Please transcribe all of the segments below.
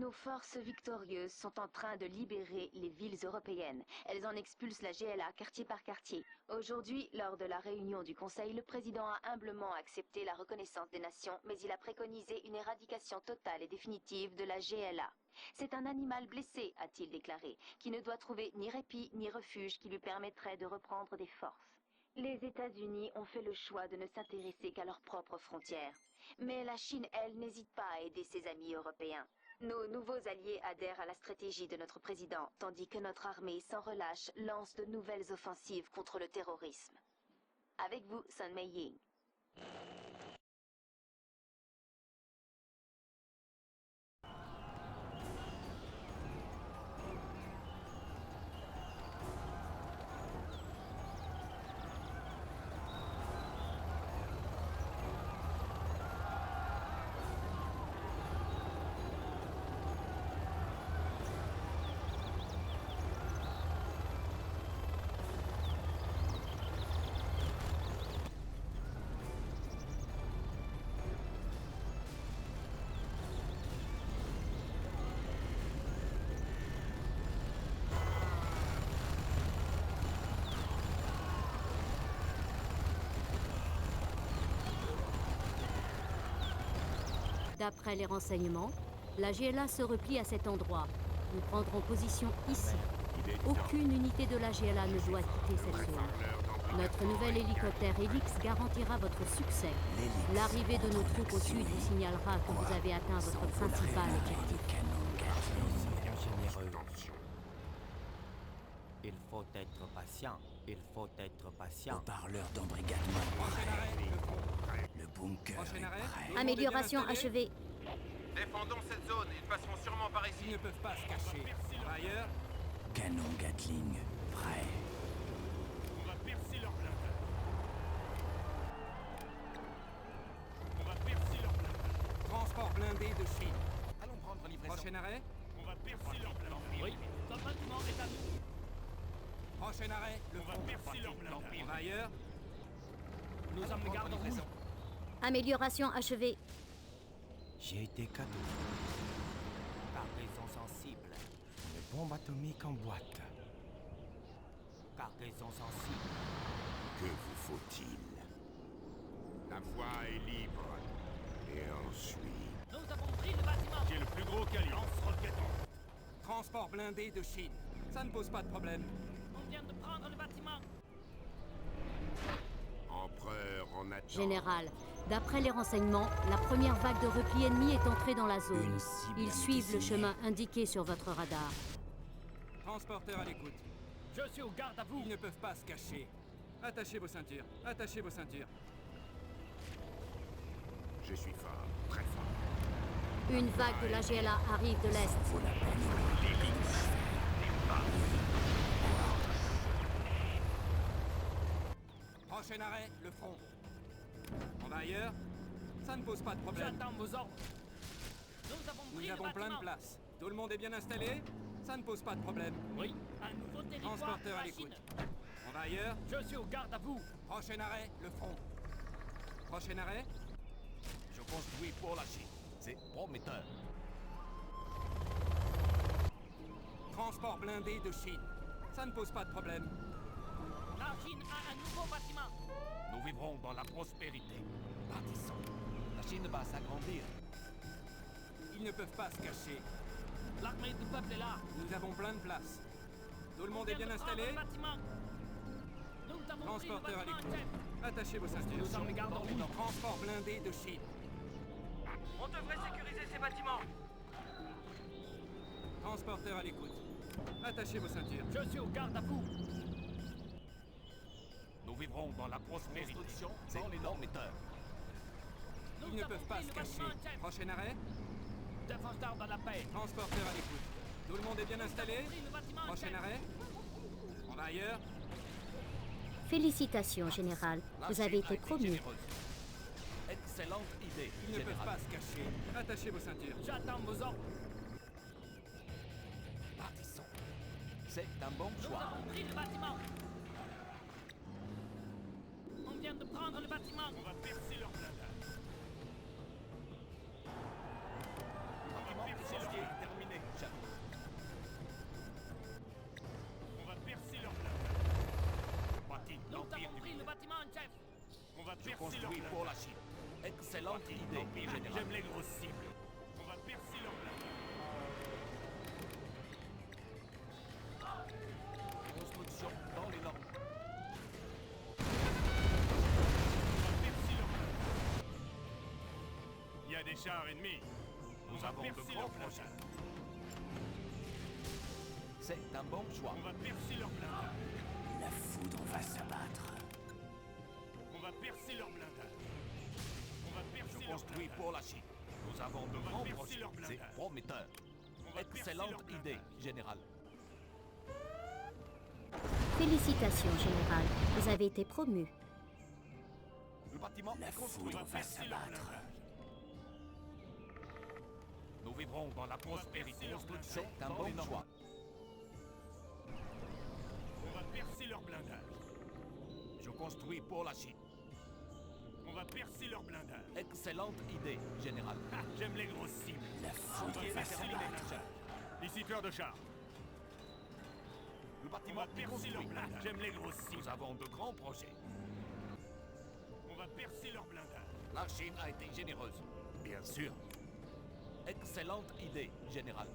Nos forces victorieuses sont en train de libérer les villes européennes. Elles en expulsent la GLA quartier par quartier. Aujourd'hui, lors de la réunion du Conseil, le président a humblement accepté la reconnaissance des nations, mais il a préconisé une éradication totale et définitive de la GLA. C'est un animal blessé, a-t-il déclaré, qui ne doit trouver ni répit ni refuge qui lui permettrait de reprendre des forces. Les États-Unis ont fait le choix de ne s'intéresser qu'à leurs propres frontières. Mais la Chine, elle, n'hésite pas à aider ses amis européens. Nos nouveaux alliés adhèrent à la stratégie de notre président, tandis que notre armée, sans relâche, lance de nouvelles offensives contre le terrorisme. Avec vous, Sun Mei-Ying. D'après les renseignements, la GLA se replie à cet endroit. Nous prendrons position ici. Aucune unité de la GLA ne doit quitter cette zone. Notre nouvel hélicoptère Helix garantira votre succès. L'arrivée de nos troupes au sud vous signalera que vous avez atteint votre principal objectif. Il faut être patient. Il faut être patient. Haut-parleur d'embrigadement prêt. Le bunker est prêt. Amélioration achevée. Défendons cette zone, ils passeront sûrement par ici. Ils ne peuvent pas se cacher. Ailleurs, Canon Gatling prêt. On va percer leur blindage. On va percer leur blindage. transport blindé de Chine. Allons prendre livraison. Prochain arrêt. On va percer leur blindage. Oui, notre bâtiment est à nous. Prochain arrêt, le On va front. percer leur blindage. On va ailleurs. Nous allons prendre livraison. Amélioration achevée. J'ai été cadeau. Cargaison sensible. Une bombe atomique en boîte. Cargaison sensible. Que vous faut-il? La voie est libre. Et ensuite... Nous avons pris le bâtiment. J'ai le plus gros calibre. Lance-roquette. Transport blindé de Chine. Ça ne pose pas de problème. On vient de prendre le bâtiment. Empereur en attente. Général, d'après les renseignements, la première vague de repli ennemi est entrée dans la zone. Une cible Ils suivent le désignée. chemin indiqué sur votre radar. Transporteur à l'écoute. Je suis au garde à vous. Ils ne peuvent pas se cacher. Attachez vos ceintures. Attachez vos ceintures. Je suis fort, très fort. Une vague de la GLA arrive de l'Est. Vaut la peine. Prochain arrêt, le front. On va ailleurs. Ça ne pose pas de problème. J'attends vos ordres. Nous avons pris Nous le avons plein de bâtiment. place. Tout le monde est bien installé. Ça ne pose pas de problème. Oui, un nouveau territoire de Transporteur à la l'écoute. Chine. On va ailleurs. Je suis au garde à vous. Prochain arrêt, le front. Prochain arrêt. Je construis pour la Chine. C'est prometteur. Transport blindé de Chine. Ça ne pose pas de problème. La Chine a un nouveau bâtiment. Nous vivrons dans la prospérité. Bâtissons. La Chine va s'agrandir. Ils ne peuvent pas se cacher. L'armée du peuple est là. Nous avons plein de place. Tout le On monde est vient bien de prendre installé. le bâtiment. Nous avons Transporteur pris à le bâtiment, l'écoute. chef. Attachez vos ceintures. Nous en gardons une. Transport blindé de Chine. On devrait sécuriser ces bâtiments. Transporteur à l'écoute. Attachez vos ceintures. Je suis au garde à vous. Nous vivrons dans la prospérité. C'est prometteur. Ils ne peuvent pas se cacher. Prochain arrêt. Défenseur de la paix. Transporteur à l'écoute. Tout le monde est bien installé. Pris le bâtiment, Prochain chef. arrêt. On va ailleurs. Félicitations, Général. La Vous avez Chine a été promu. généreuse. Excellente idée, Ils ne peuvent général. pas se cacher. Attachez vos ceintures. J'attends vos ordres. Bâtissons. C'est un bon Nous choix. avons pris le bâtiment. On vient de prendre le bâtiment. On va percer leur blindage. Bâtiment terminé. Je construis pour la Chine. Excellente idée, général. J'aime les grosses cibles. On va percer leur blindage. Construction dans les normes. Il y a des chars ennemis. Nous avons de grands projets. C'est un bon choix. On va percer leur blindage. La foudre va s'abattre. On va percer leur blindage. On va percer Je leur construis blindage. pour la Chine. Nous avons de grands percer projets. leur blindage. C'est prometteur. On va percer Excellente leur blindage. idée, général. Félicitations, Général. Vous avez été promu. Le bâtiment La est construit. foudre va s'abattre. Nous vivrons dans la prospérité. Construction C'est un bon choix. On va percer leur blindage. Je construis pour la Chine. On va percer leur blindage. Excellente idée, général. Ah, j'aime les grosses cibles. La foudre va s'abattre. Ici cœur de char. Le On bâtiment va est percer construit. leur blindage. J'aime les grosses cibles. Nous avons de grands projets. On va percer leur blindage. La Chine a été généreuse. Bien sûr. Excellente idée, général.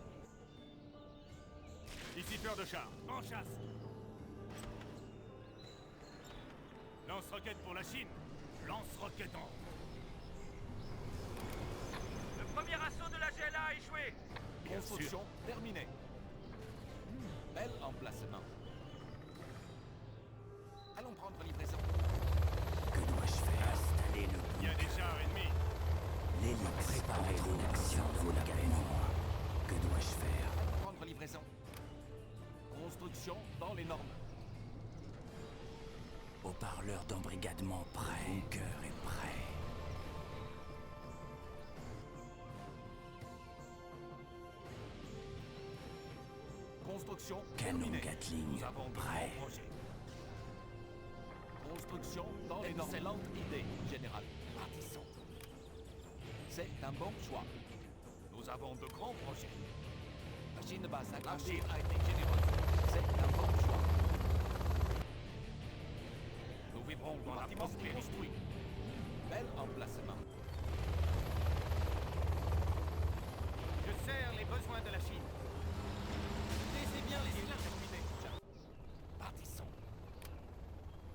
Ici cœur de char. En chasse. Lance-roquette pour la Chine. Lance-roquette en. Le premier assaut de la GLA a échoué. Construction terminée. Bel emplacement. Allons prendre livraison. Que dois-je faire? Installer le Il y a des chars ennemis. l'hélice. Préparer une action vaut la peine. Que dois-je faire? Allons prendre livraison. Construction dans les normes. Haut-parleur d'embrigadement prêt. Mon cœur est prêt. Construction Canon terminée. Gatling Nous avons de prêt. grands projets. Construction dans les normes. Excellente idée, général. Bâtissons. C'est un bon choix. Nous avons de grands projets. La Chine va s'agrandir. La Chine a été généreuse. C'est un bon choix. Nous vivrons dans la prospérité. Bel emplacement. Je sers les besoins de la Chine. Laissez bien les îles terminer. Bâtissons.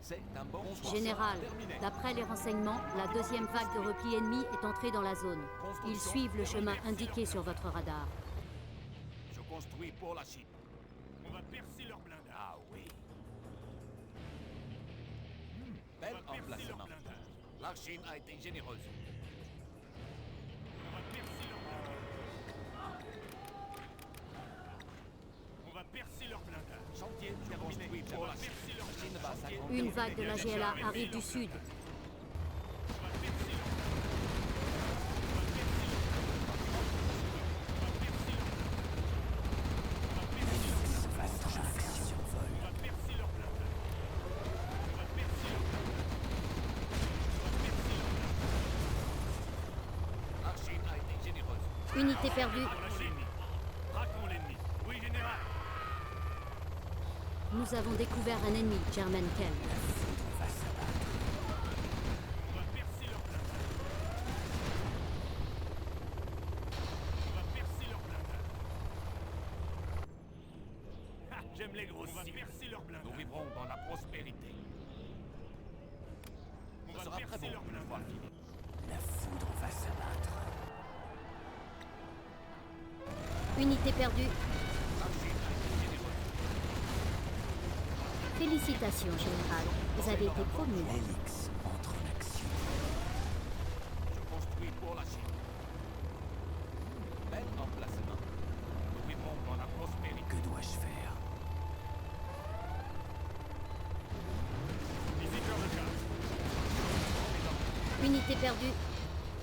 C'est un bon choix. Général, Terminé. d'après les renseignements, la deuxième vague de repli ennemi est entrée dans la zone. Ils suivent le chemin indiqué sur votre radar. Je construis pour la Chine. On va percer leur blindage. Ah oui. On Bel va percer leur emplacement. blindage. La Chine a été généreuse. On va percer leur blindage. On va percer leur blindage. Chantier terminé. Pour la Chine. Percer leur La Chine va blindage. s'agrandir. Une vague de la GLA arrive du sud. On va percer leur blindage. On va percer leur blindage. On va percer leur blindage. On va percer leur blindage. La Chine a été généreuse. Unité perdue. Braquons l'ennemi. Braquons l'ennemi. Oui, général. Nous avons découvert un ennemi, German Kell. On va percer leur blindage. On va percer leur blindage. Ah, j'aime les grosses cibles. On va percer leur Nous blindage. vivrons dans la prospérité. On Ce va sera très percer bon leur une fois blindage. fini. La foudre va s'abattre. Unité perdue. La Chine a été généreuse. Félicitations, Général. Vous avez été promu. L'hélice entre en action. Je construis pour la Chine. Bel emplacement. Nous vivrons dans la prospérité. Que dois-je faire? Ici cœur de char. Unité perdue.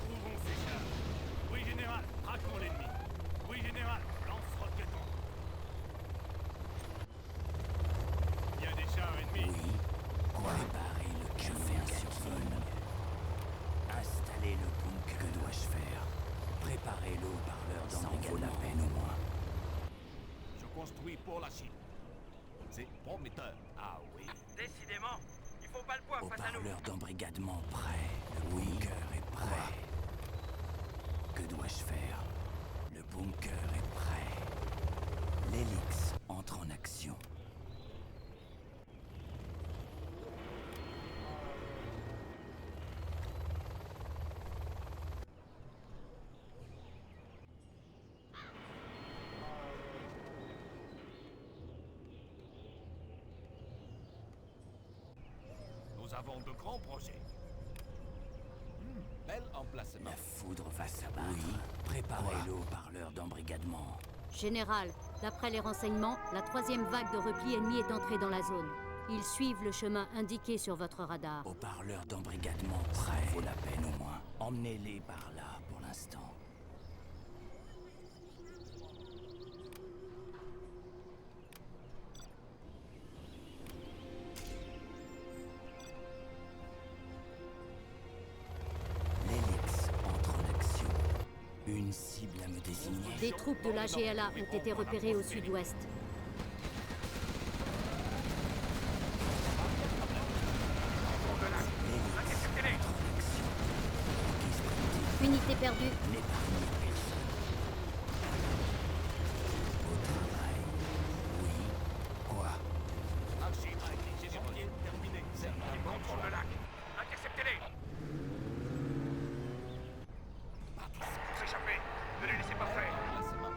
Trouvons ces chars. Oui, général. Braquons l'ennemi. Oui, général. Lance-roquette en. Il y a des chars ennemis. Oui. Préparer le je fais un survol. Installer le bunker. Que dois-je faire? Préparer le haut-parleur d'embrigadement. Vaut la peine au moins. Je construis pour la Chine. C'est prometteur. Ah oui. Décidément, il font pas le poids face à nous. Haut-parleur d'embrigadement prêt. Le bunker est prêt. Que dois-je faire? Le bunker est prêt. L'Helix entre en action. Nous avons de grands projets. Bel emplacement. La foudre va s'abattre. Oui, préparez le haut-parleur d'embrigadement. Général, d'après les renseignements, la 3e vague de repli ennemi est entrée dans la zone. Ils suivent le chemin indiqué sur votre radar. Haut-parleur d'embrigadement prêt. Ça vaut la peine au moins. Emmenez-les par là pour l'instant. L'Helix entre en action. Une cible à me désigner. Des troupes de la GLA ont été repérées au sud-ouest. Unité perdue. N'épargnez personne. Au travail. Oui. Quoi? Archie a été généreux. Terminé. C'est un bon Contrôle le lac. Interceptez-les. Pour s'échapper. Ne les laissez pas faire. emplacement.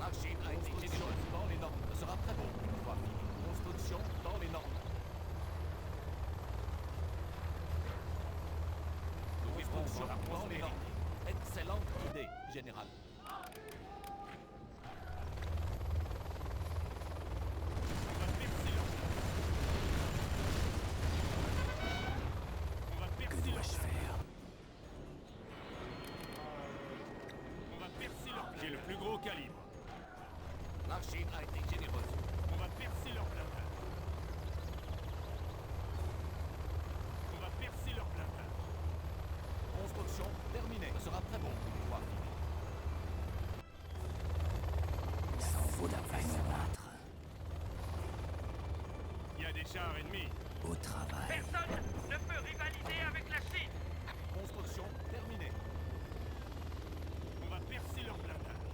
Archie a été généreux dans les normes. Ce sera très bon une fois fini. Construction dans les normes. Nous vivrons dans les normes. Excellente idée, général. On va Que percer leur dois-je faire? On va percer leur plan. J'ai le plus gros calibre. L'archie a été généreuse. On va percer leur blindage. On va percer leur blindage. Construction terminée. Ce sera très bon une fois fini. Ça en vaut la peine de battre. Il y a des chars ennemis. Au travail. Personne ne peut rivaliser avec la Chine. Construction terminée. On va percer leur blindage.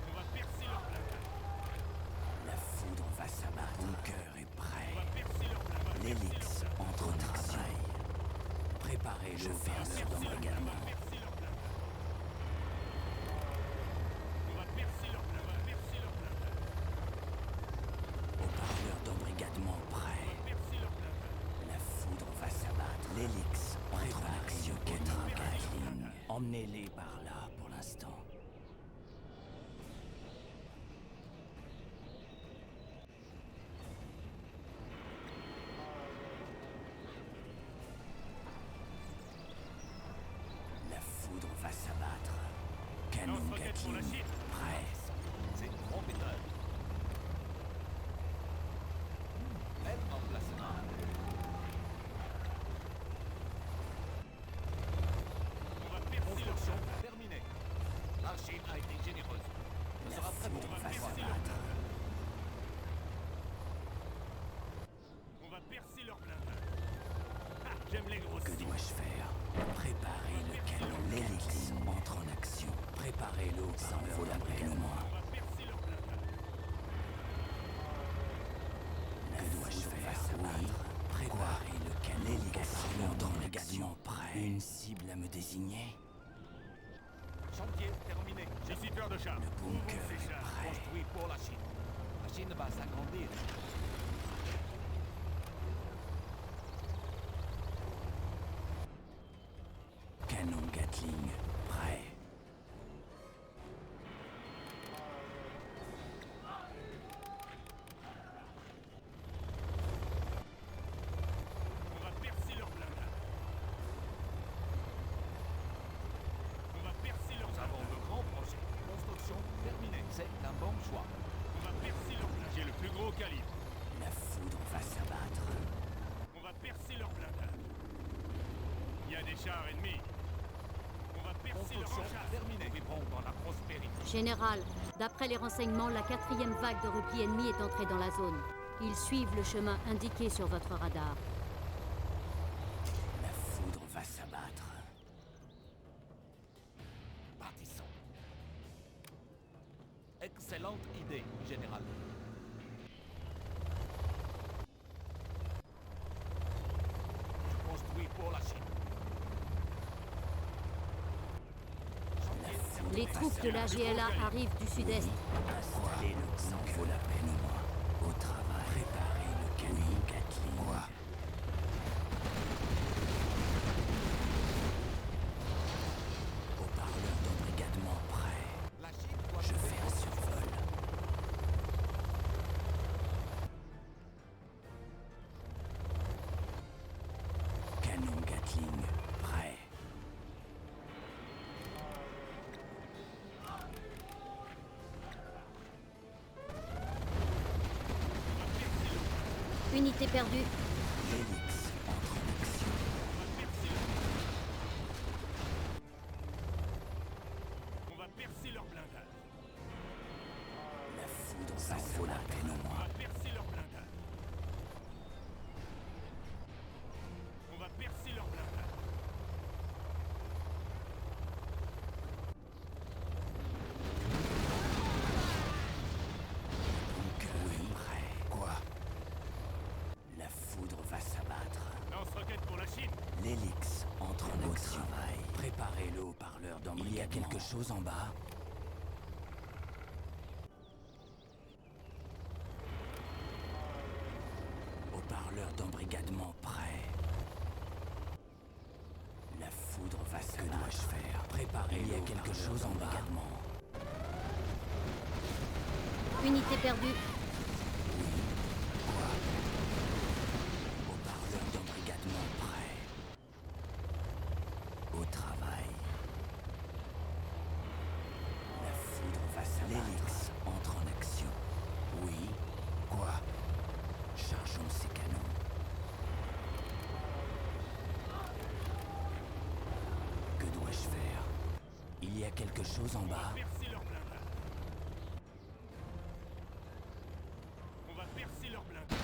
On va percer leur blindage. La foudre va s'abattre. Mon cœur est On va prêt. percer leur blindage. L'Helix entre en travail. Préparez le haut-parleur d'embrigadement. Percer leur blindage. On va percer leur blindage. On va percer leur blindage. Haut-parleur d'embrigadement prêt. Percer leur blindage. La foudre va s'abattre. L'Helix entre en action. Gatling. Emmenez-les par là pour l'instant. La foudre va s'abattre. Canon Lance-roquettes pour la Gatling Chine. prêt. C'est prometteur. Bel emplacement. On va percer leur Construction blindage. terminée. L'archie a été généreuse. Ce La sera très bon foudre une va fois fini. s'abattre. On va percer leur blindage. Ah, j'aime les grosses Que cibles. dois-je faire? Préparez le canon. L'Helix entre en action. Préparez-le au ça en vaut la peine au moins. On va percer leur blindage. Que dois-je faire? Oui. Préparez le canon. L'Helix entre en action. Prêt. Une cible à me désigner. Chantier terminé. Je suis cœur de char. Le bunker Ces est chars. prêt. Construit pour la Chine. La Chine va s'agrandir. Canon Gatling prêt. On va percer leur blindage. On Gros calibre. La foudre va s'abattre. On va percer leur blindage. Il y a des chars ennemis. On va percer leur Construction chasse. terminée. Nous vivrons dans la prospérité. Général, d'après les renseignements, la 4e vague de repli ennemi est entrée dans la zone. Ils suivent le chemin indiqué sur votre radar. La foudre va s'abattre. Partissons. Excellente idée, général. Je construis pour la Chine. Les troupes de la GLA arrivent du sud-est. Installez le sang vaut la peine au moins. Au travail. Préparez le canon Gatling. Quoi? Haut-parleur d'embrigadement prêt. La Chine doit Je fais un survol. Canon Gatling prêt. Unité perdue. L'Helix entre en action. On va percer leur blindage. La foudre ça vaut la peine au On moins. va percer leur blindage. On va percer leur blindage. Bunker est prêt. Quoi? La foudre va s'abattre. Lance-roquette pour la Chine. L'Helix entre en action. Préparez le haut-parleur d'embrigadement. Il y a quelque chose en bas. Haut-parleur d'embrigadement prêt. La foudre va s'abattre. Que dois-je faire? Préparez Il y a quelque chose en bas. Unité perdue. Haut-parleur d'embrigadement prêt. Au travail. La foudre va s'abattre. L'Helix entre en action. Oui. Quoi? Chargeons ces canons. Que dois-je faire? Il y a quelque chose en bas. Percer leur blindage. On va percer leur blindage.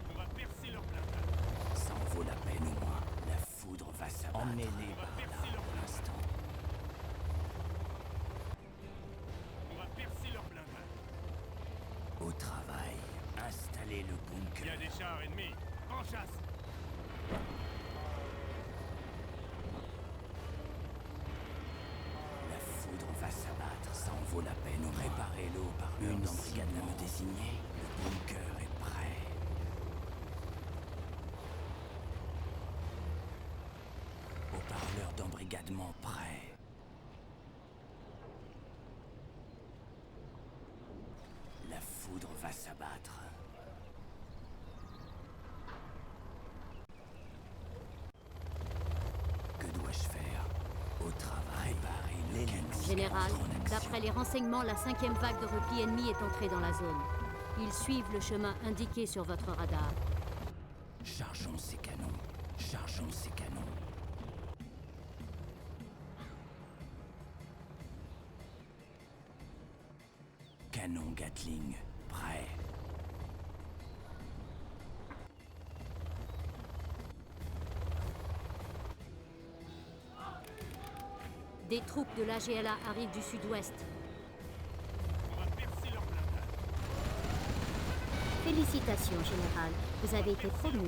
On va percer leur blindage. Ça en vaut la peine au moins. La foudre va s'abattre. Emmenez-les On va par percer là leur pour l'instant. On va percer leur blindage. Au travail. Installez le Il y a bunker. des chars ennemis. En chasse. La foudre va s'abattre. Ça en vaut la peine au moins. Préparez le haut-parleur d'embrigadement désigné. Le bunker est prêt. Haut-parleur d'embrigadement prêt. La foudre va s'abattre. Que dois-je faire? Au travail. Préparez l'Helix. Général, entre en action. d'après les renseignements, la 5e vague de repli ennemi est entrée dans la zone. Ils suivent le chemin indiqué sur votre radar. Chargeons ces canons. Chargeons ces canons. Canon Gatling, prêt. Des troupes de la GLA arrivent du sud-ouest. On va percer leur blindage. Félicitations, Général. Vous avez été promu.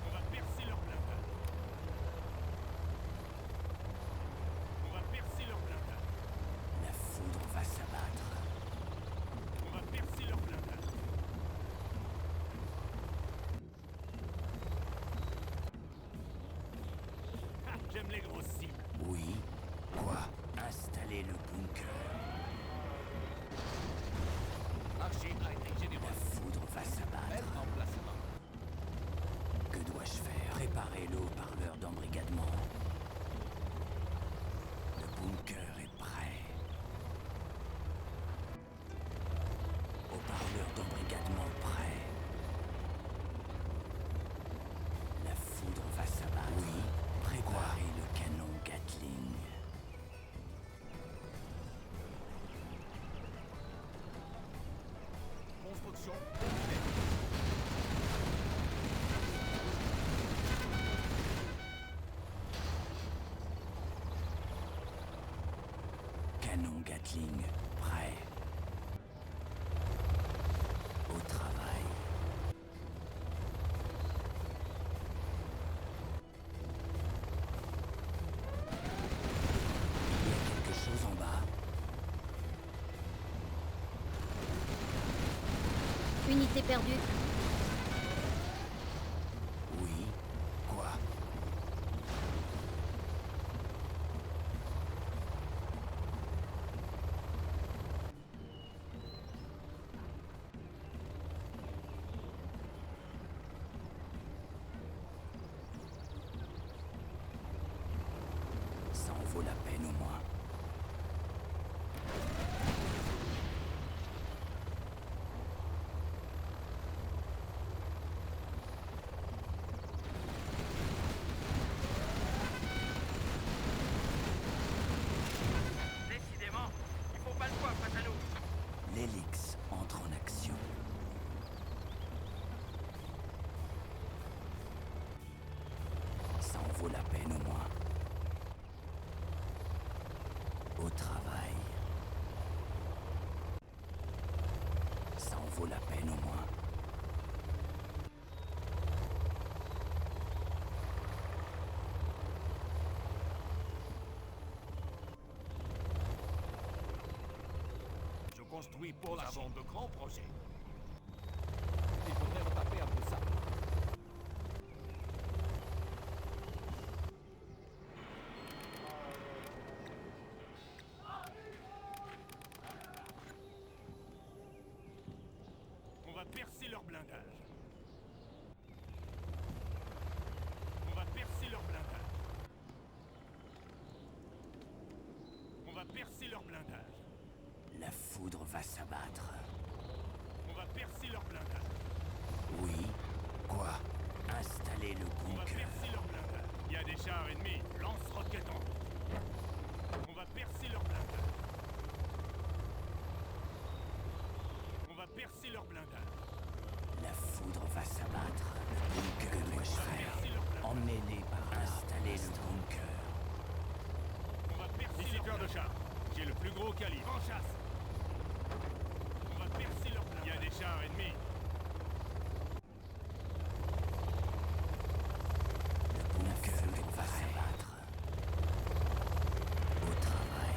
On va percer leur blindage. On va percer leur blindage. La foudre va s'abattre. On va percer leur blindage. Ah, j'aime les grosses cibles. Oui. Quoi? Installez le bunker. La Chine a été La généreuse. foudre va Bel s'abattre. emplacement. Que dois-je faire? Préparez le haut-parleur d'embrigadement. Le bunker Construction terminée. Canon Gatling, prêt. Au travail. Il y a quelque chose en bas. Unité perdue. Oui. Quoi? Ça en vaut la peine au moins. Décidément, ils font pas le poids face à nous. L'Helix entre en action. Ça en vaut la peine au moins. Au travail. Ça en vaut la peine au moins. Je construis pour la vente de grands projets. Il faudrait retaper un peu ça. On va percer leur blindage. On va percer leur blindage. On va percer leur blindage. La foudre va s'abattre. On va percer leur blindage. Oui. Quoi? Installer le On va bunker. percer leur blindage. Il y a des chars ennemis. Lance-roquettes en route. On va percer leur blindage. On va percer leur blindage. La foudre va s'abattre. Le bunker, que dois-je faire? Percer leur blindage. Emmenez-les par là. Installer le bunker. On va percer leur blindage. de chars. J'ai le plus gros calibre. En chasse. On va percer leur blindage. Il y a des chars ennemis. Le bunker va s'abattre. Au travail.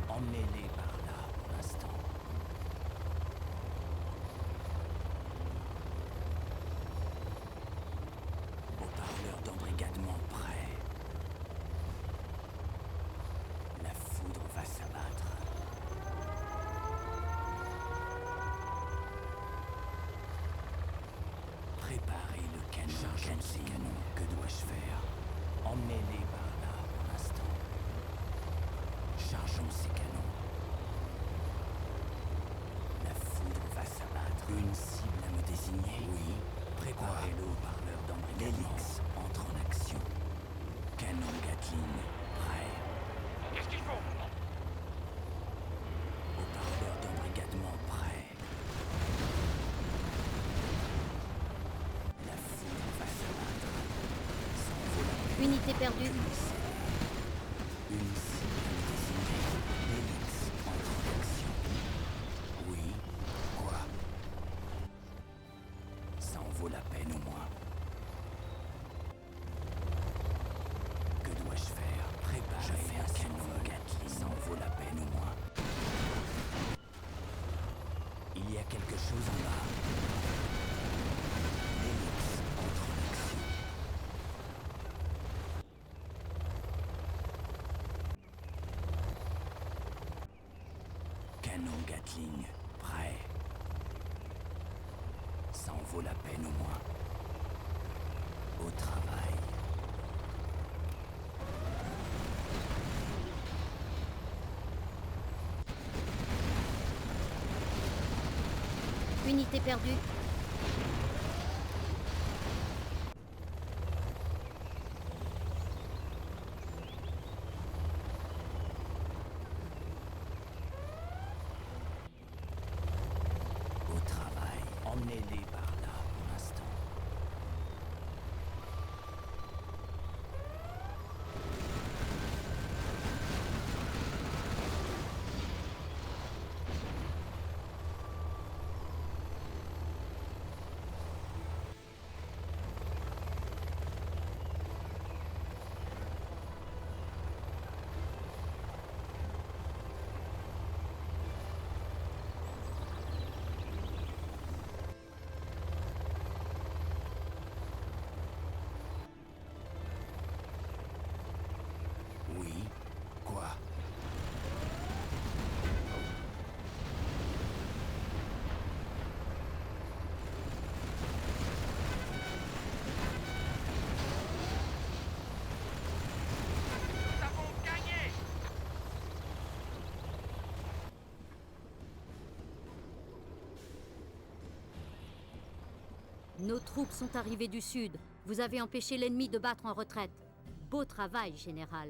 Emmenez-les par là pour l'instant. Haut-parleur d'embrigadement prêt. La foudre va s'abattre. Préparez le canon. Chargeons ces canons. Que dois-je faire? Emmenez-les par là pour l'instant. Chargeons ces canons. La foudre va s'abattre. Une cible à me désigner? Oui. Préparez le haut-parleur d'embrigadement. L'Helix entre en action. Canon Gatling, prêt. Qu'est-ce qu'ils font? Haut-parleur d'embrigadement prêt. La foudre va s'abattre. Ça en vaut la peine. Unité perdue. Une cible à me désigner. L'Helix entre en action. Oui. Quoi? Ça en vaut la peine au moins. Que dois-je faire? Préparer. Je fais un canon Gatling. Ça en vaut la peine au moins. Il y a quelque chose en bas. L'Helix entre en action. Canon Gatling, prêt. Ça en vaut la peine au moins. Au travail. Unité perdue. Au travail. Nos troupes sont arrivées du sud. Vous avez empêché l'ennemi de battre en retraite. Beau travail, général.